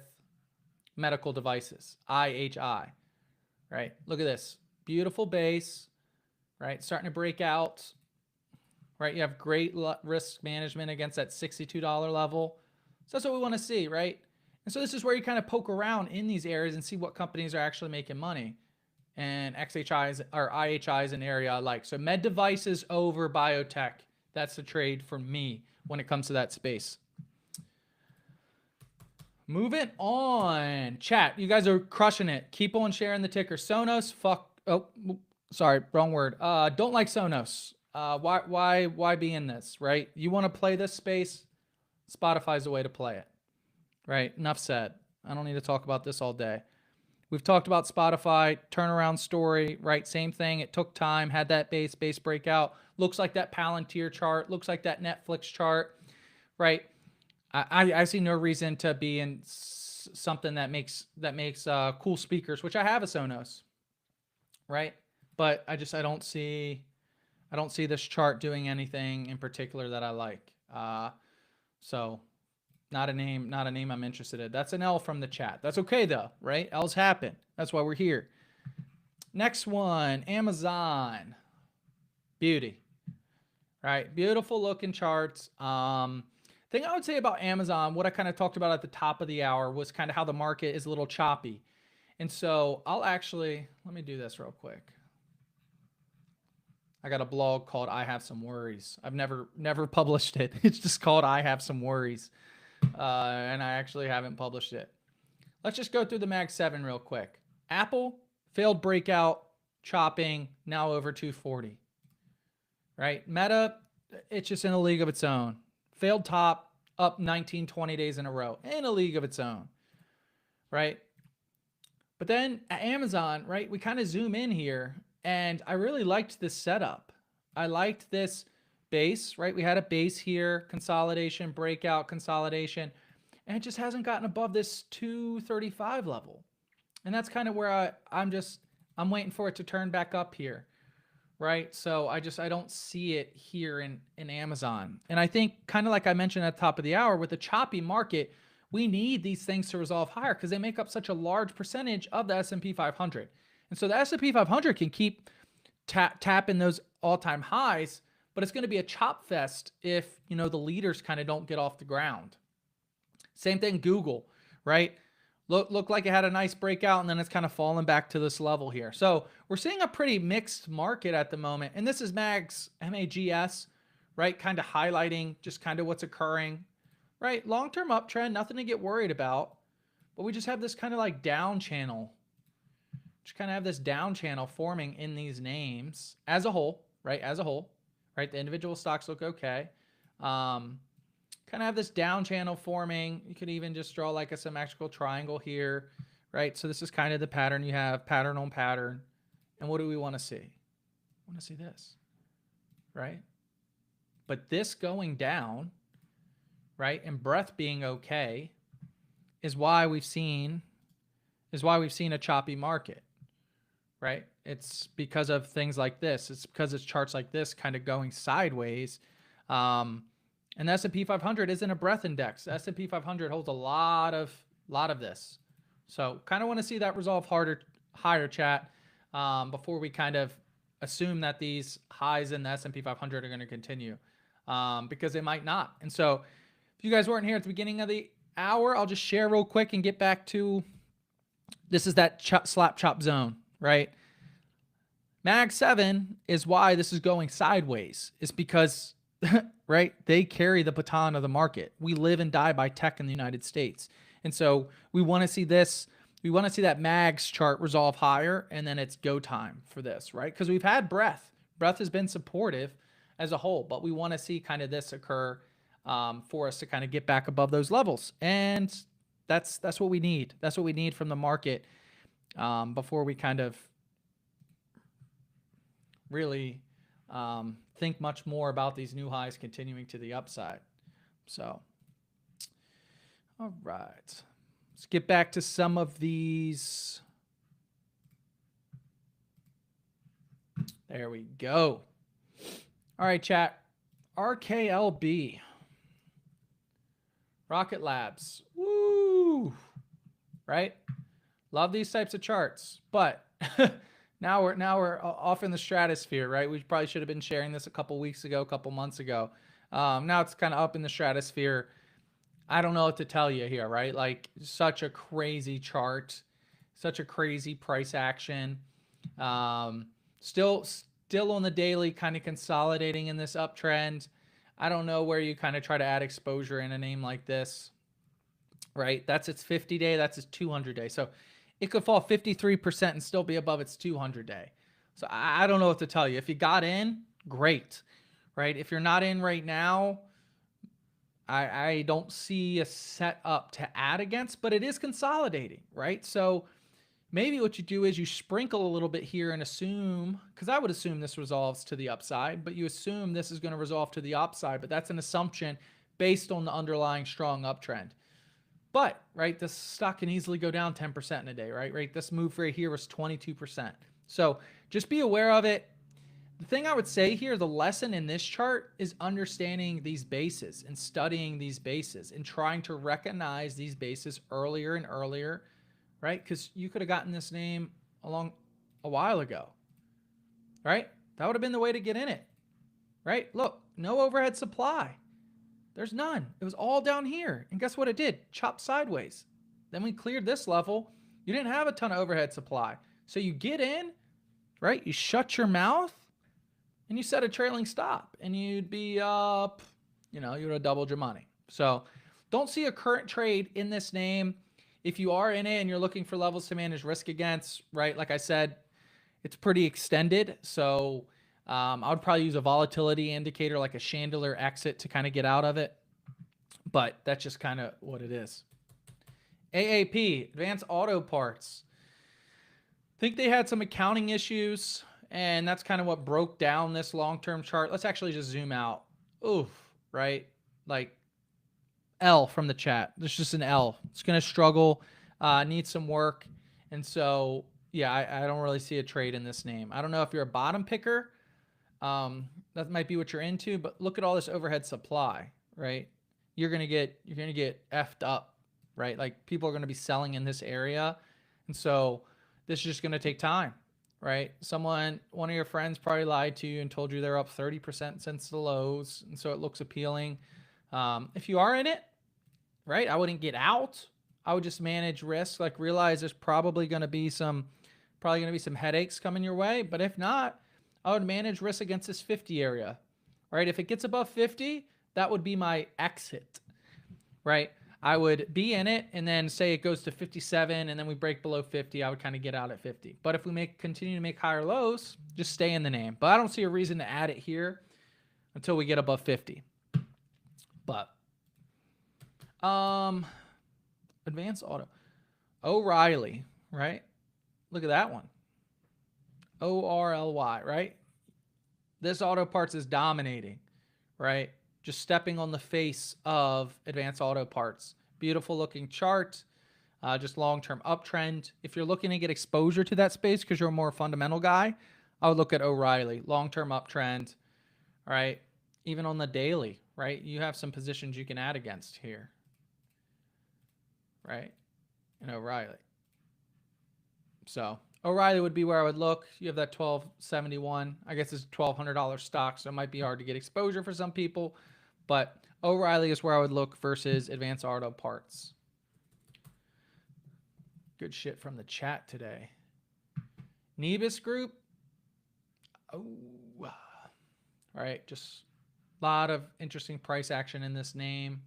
medical devices, IHI, right? Look at this, beautiful base, right? Starting to break out, right? You have great risk management against that $62 level. So that's what we want to see, right? And so this is where you kind of poke around in these areas and see what companies are actually making money. And XHIs or IHI is an area I like. So med devices over biotech. That's the trade for me when it comes to that space. Moving on. Chat, you guys are crushing it. Keep on sharing the ticker. Sonos, sorry, wrong word. Don't like Sonos. Why be in this, right? You want to play this space? Spotify's the way to play it, right? Enough said. I don't need to talk about this all day. We've talked about Spotify, turnaround story, right? Same thing. It took time, had that base breakout. Looks like that Palantir chart, looks like that Netflix chart, right? I see no reason to be in something that makes cool speakers, which I have a Sonos, right? But I don't see this chart doing anything in particular that I like. So not a name I'm interested in. That's an L from the chat. That's okay though, right? L's happen. That's why we're here. Next one, Amazon. Beauty, right? Beautiful looking charts. Thing I would say about Amazon, what I kind of talked about at the top of the hour was kind of how the market is a little choppy. And so let me do this real quick. I got a blog called I Have Some Worries. I've never published it. It's just called I Have Some Worries. And I actually haven't published it. Let's just go through the Mag 7 real quick. Apple, failed breakout, chopping, now over 240. Right? Meta, it's just in a league of its own. Failed top, up 19, 20 days in a row. In a league of its own. Right? But then at Amazon, right, we kind of zoom in here. And I really liked this setup. I liked this base, right? We had a base here, consolidation, breakout, consolidation, and it just hasn't gotten above this 235 level. And that's kind of where I'm waiting for it to turn back up here, right? So I don't see it here in Amazon. And I think kind of like I mentioned at the top of the hour, with the choppy market, we need these things to resolve higher because they make up such a large percentage of the S&P 500. And so the S&P 500 can keep tapping those all-time highs, but it's going to be a chop fest if, the leaders kind of don't get off the ground. Same thing, Google, right? Look like it had a nice breakout, and then it's kind of fallen back to this level here. So we're seeing a pretty mixed market at the moment. And this is MAGS, M-A-G-S, right? Kind of highlighting just kind of what's occurring, right? Long-term uptrend, nothing to get worried about. But we just have this kind of like down channel. Just kind of have this down channel forming in these names as a whole, right? As a whole, right? The individual stocks look okay. Kind of have this down channel forming. You could even just draw like a symmetrical triangle here, right? So this is kind of the pattern you have, pattern on pattern. And what do we want to see? I want to see this, right? But this going down, right, and breadth being okay is why we've seen a choppy market. Right? It's because of things like this. It's because it's charts like this kind of going sideways. And the S&P 500 isn't a breadth index. The S&P 500 holds a lot of this. So kind of want to see that resolve higher, chat, before we kind of assume that these highs in the S&P 500 are going to continue, because they might not. And so if you guys weren't here at the beginning of the hour, I'll just share real quick and get back to, this is that slap chop zone, right? Mag 7 is why this is going sideways. It's because, right, they carry the baton of the market. We live and die by tech in the United States. And so we want to see this, we want to see that MAGS chart resolve higher, and then it's go time for this, right? Because we've had breadth. Breadth has been supportive as a whole, but we want to see kind of this occur for us to kind of get back above those levels. And that's what we need. That's what we need from the market before we kind of really think much more about these new highs continuing to the upside. So, all right, let's get back to some of these. There we go. All right, chat. RKLB. Rocket Labs. Woo! Right? Love these types of charts, but now we're off in the stratosphere, right? We probably should have been sharing this a couple weeks ago, a couple months ago. Now it's kind of up in the stratosphere. I don't know what to tell you here, right? Like, such a crazy chart, such a crazy price action. Still on the daily, kind of consolidating in this uptrend. I don't know where you kind of try to add exposure in a name like this, right? That's its 50-day, that's its 200-day. So it could fall 53% and still be above its 200-day. So I don't know what to tell you. If you got in, great, right? If you're not in right now, I don't see a setup to add against, but it is consolidating, right? So maybe what you do is you sprinkle a little bit here and assume, because I would assume this resolves to the upside, but you assume this is going to resolve to the upside, but that's an assumption based on the underlying strong uptrend. But, right, this stock can easily go down 10% in a day, right? This move right here was 22%. So just be aware of it. The thing I would say here, the lesson in this chart is understanding these bases and studying these bases and trying to recognize these bases earlier and earlier, right? Because you could have gotten this name along a while ago, right? That would have been the way to get in it, right? Look, no overhead supply. There's none. It was all down here. And guess what it did? Chopped sideways. Then we cleared this level. You didn't have a ton of overhead supply. So you get in, right? You shut your mouth and you set a trailing stop and you'd be up, you would have doubled your money. So don't see a current trade in this name. If you are in it and you're looking for levels to manage risk against, right? Like I said, it's pretty extended. So I would probably use a volatility indicator like a chandelier exit to kind of get out of it. But that's just kind of what it is. AAP, Advanced Auto Parts. I think they had some accounting issues, and that's kind of what broke down this long-term chart. Let's actually just zoom out. Oof, right? Like L from the chat. There's just an L. It's going to struggle, needs some work. And so, yeah, I don't really see a trade in this name. I don't know if you're a bottom picker. That might be what you're into, but look at all this overhead supply, right? You're going to get effed up, right? Like, people are going to be selling in this area. And so this is just going to take time, right? One of your friends probably lied to you and told you they're up 30% since the lows. And so it looks appealing. If you are in it, right, I wouldn't get out. I would just manage risk, like realize there's probably going to be some headaches coming your way. But if not, I would manage risk against this 50 area, right? If it gets above 50, that would be my exit, right? I would be in it, and then say it goes to 57 and then we break below 50, I would kind of get out at 50. But if we continue to make higher lows, just stay in the name. But I don't see a reason to add it here until we get above 50. But Advanced Auto. O'Reilly, right? Look at that one. ORLY, right? This auto parts is dominating, right? Just stepping on the face of Advanced Auto Parts. Beautiful looking chart, just long-term uptrend. If you're looking to get exposure to that space because you're a more fundamental guy, I would look at O'Reilly, long-term uptrend, right? Even on the daily, right? You have some positions you can add against here, right? And O'Reilly. So O'Reilly would be where I would look. You have that 1271. I guess it's $1,200 stock, so it might be hard to get exposure for some people. But O'Reilly is where I would look versus Advanced Auto Parts. Good shit from the chat today. Nebis Group. Oh, all right. Just a lot of interesting price action in this name.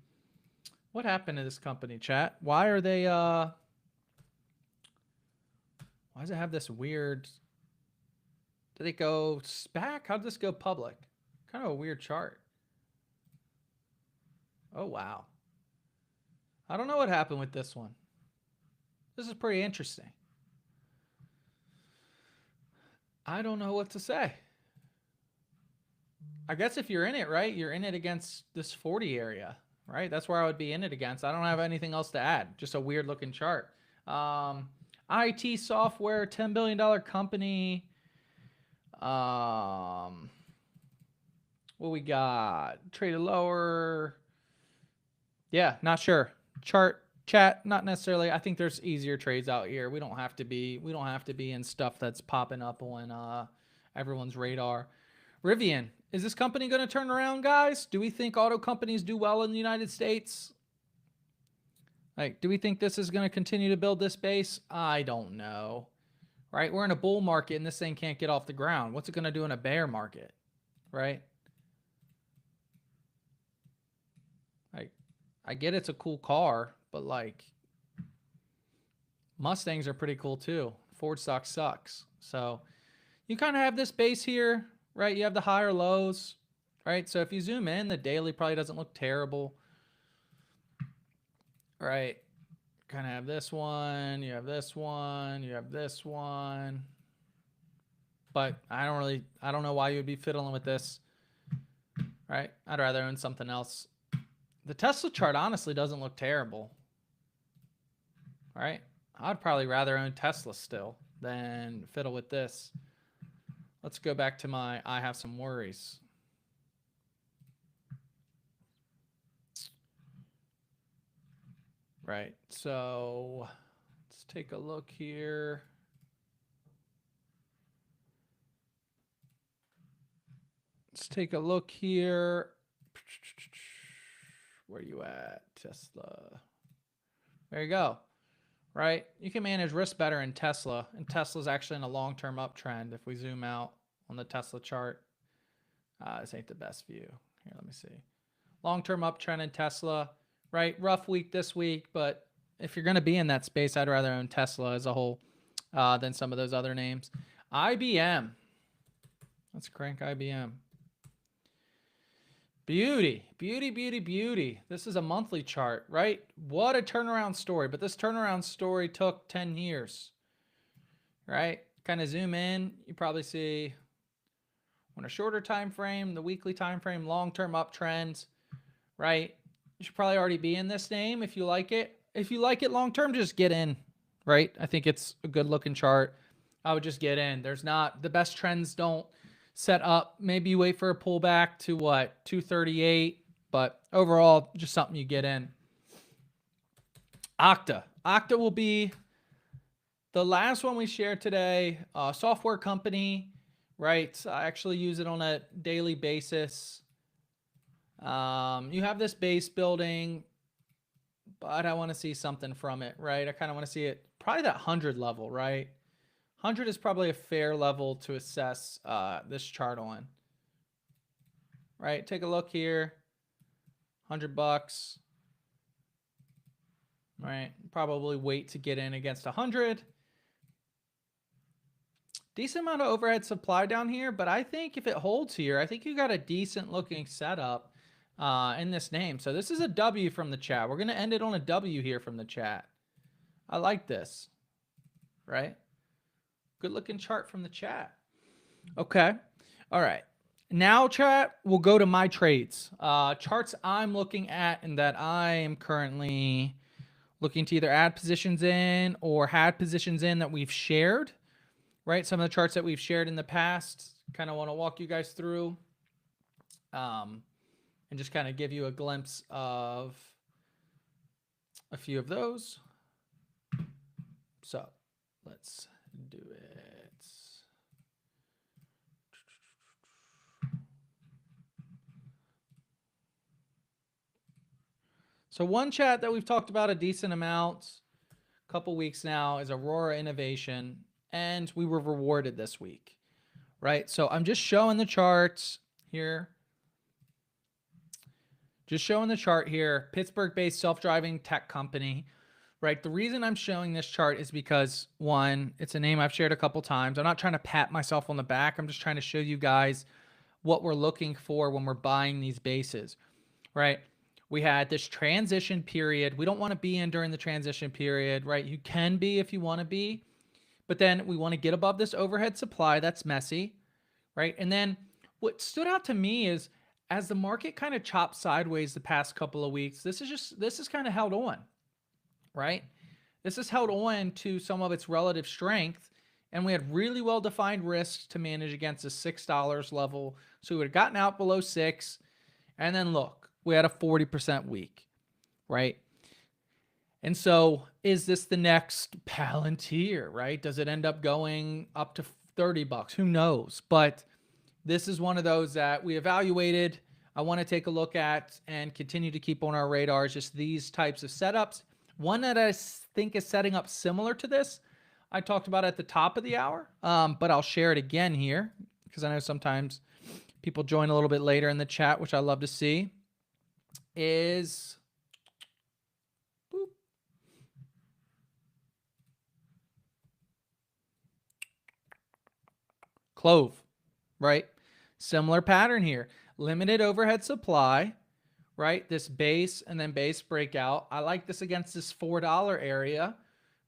What happened to this company, chat? Why are they, why does it have this weird, did it go SPAC? How did this go public? Kind of a weird chart. Oh, wow. I don't know what happened with this one. This is pretty interesting. I don't know what to say. I guess if you're in it, right, you're in it against this 40 area, right? That's where I would be in it against. I don't have anything else to add. Just a weird looking chart. IT software, $10 billion company. What we got? Traded lower. Yeah, not sure. Chat, not necessarily. I think there's easier trades out here. We don't have to be in stuff that's popping up on everyone's radar. Rivian, is this company going to turn around, guys? Do we think auto companies do well in the United States? Like, do we think this is going to continue to build this base? I don't know. Right? We're in a bull market and this thing can't get off the ground. What's it going to do in a bear market? Right? Like, I get it's a cool car, but like Mustangs are pretty cool too. Ford stock sucks. So you kind of have this base here, right? You have the higher lows, right? So if you zoom in, the daily probably doesn't look terrible, right? Kind of have this one, you have this one, you have this one. But I don't know why you would be fiddling with this, right? I'd rather own something else. The Tesla chart honestly doesn't look terrible, right? I'd probably rather own Tesla still than fiddle with this. Let's go back to my I have some worries. Right, so let's take a look here. Let's take a look here. Where you at, Tesla? There you go. Right, you can manage risk better in Tesla, and Tesla's actually in a long-term uptrend. If we zoom out on the Tesla chart, this ain't the best view. Here, let me see. Long-term uptrend in Tesla, right? Rough week this week, but if you're going to be in that space, I'd rather own Tesla as a whole than some of those other names. IBM. Let's crank IBM. Beauty. This is a monthly chart, right? What a turnaround story. But this turnaround story took 10 years, right? Kind of zoom in, you probably see on a shorter time frame, the weekly time frame, long-term uptrends, right? You should probably already be in this name if you like it. If you like it long-term, just get in, right? I think it's a good-looking chart. I would just get in. There's not, the best trends don't set up. Maybe you wait for a pullback to what, 238, but overall, just something you get in. Okta. Okta will be the last one we share today. Software company, right? I actually use it on a daily basis. You have this base building, but I want to see something from it, right? I kind of want to see it probably that 100 level, right? 100 is probably a fair level to assess this chart on, right? Take a look here, $100, right? Probably wait to get in against 100. Decent amount of overhead supply down here, but I think if it holds here, I think you got a decent looking setup in this name. So this is a W from the chat. We're going to end it on a W here from the chat. I like this, right? Good looking chart from the chat. Okay. All right. Now, chat, we'll go to my trades. Charts I'm looking at and that I am currently looking to either add positions in or had positions in that we've shared, right? Some of the charts that we've shared in the past, kind of want to walk you guys through and just kind of give you a glimpse of a few of those. So let's do it. So one chat that we've talked about a decent amount, a couple weeks now, is Aurora Innovation, and we were rewarded this week, right? So I'm just showing the charts here. Just showing the chart here, Pittsburgh-based self-driving tech company, right? The reason I'm showing this chart is because, one, it's a name I've shared a couple times. I'm not trying to pat myself on the back. I'm just trying to show you guys what we're looking for when we're buying these bases, right? We had this transition period. We don't want to be in during the transition period, right? You can be if you want to be, but then we want to get above this overhead supply. That's messy, right? And then what stood out to me is as the market kind of chopped sideways the past couple of weeks, this is kind of held on, right? This is held on to some of its relative strength, and we had really well-defined risks to manage against the $6 level. So we would have gotten out below 6, and then look, we had a 40% week, right? And so is this the next Palantir, right? Does it end up going up to $30? Who knows? But this is one of those that we evaluated. I want to take a look at and continue to keep on our radars, just these types of setups. One that I think is setting up similar to this, I talked about at the top of the hour, but I'll share it again here because I know sometimes people join a little bit later in the chat, which I love to see, is CLOV, right? Similar pattern here. Limited overhead supply, right? This base and then base breakout. I like this against this $4 area,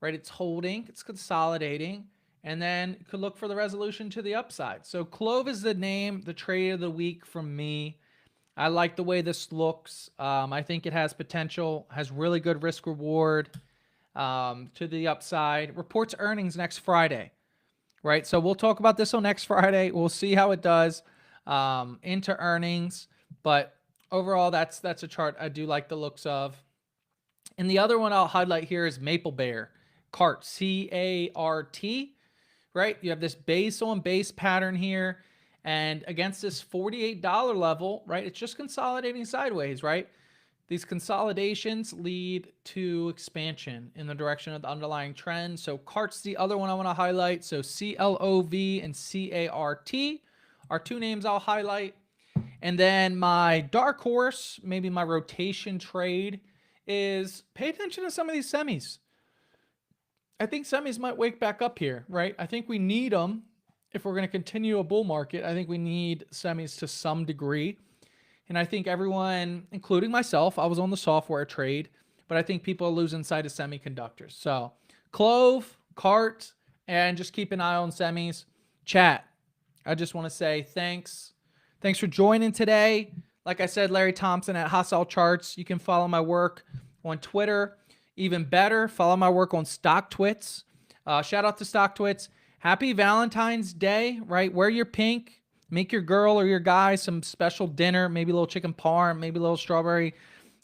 right? It's holding, it's consolidating, and then you could look for the resolution to the upside. So CLOV is the name, the trade of the week from me. I like the way this looks. I think it has potential, has really good risk reward to the upside. Reports earnings next Friday, right? So we'll talk about this on next Friday. We'll see how it does into earnings. But overall, that's a chart I do like the looks of. And the other one I'll highlight here is Maple Bear, CART, C-A-R-T, right? You have this base on base pattern here. And against this $48 level, right, it's just consolidating sideways, right? These consolidations lead to expansion in the direction of the underlying trend. So CART's the other one I want to highlight. So C-L-O-V and C-A-R-T are two names I'll highlight. And then my dark horse, maybe my rotation trade, is pay attention to some of these semis. I think semis might wake back up here, right? I think we need them. If we're going to continue a bull market, I think we need semis to some degree. And I think everyone, including myself, I was on the software trade, but I think people are losing sight of semiconductors. So CLOV, CART, and just keep an eye on semis. Chat, I just want to say thanks. Thanks for joining today. Like I said, Larry Thompson at Hostile Charts. You can follow my work on Twitter. Even better, follow my work on StockTwits. Shout out to StockTwits. Happy Valentine's Day, right? Wear your pink. Make your girl or your guy some special dinner, maybe a little chicken parm, maybe a little strawberry,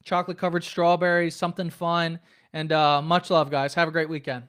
chocolate-covered strawberries, something fun. And much love, guys. Have a great weekend.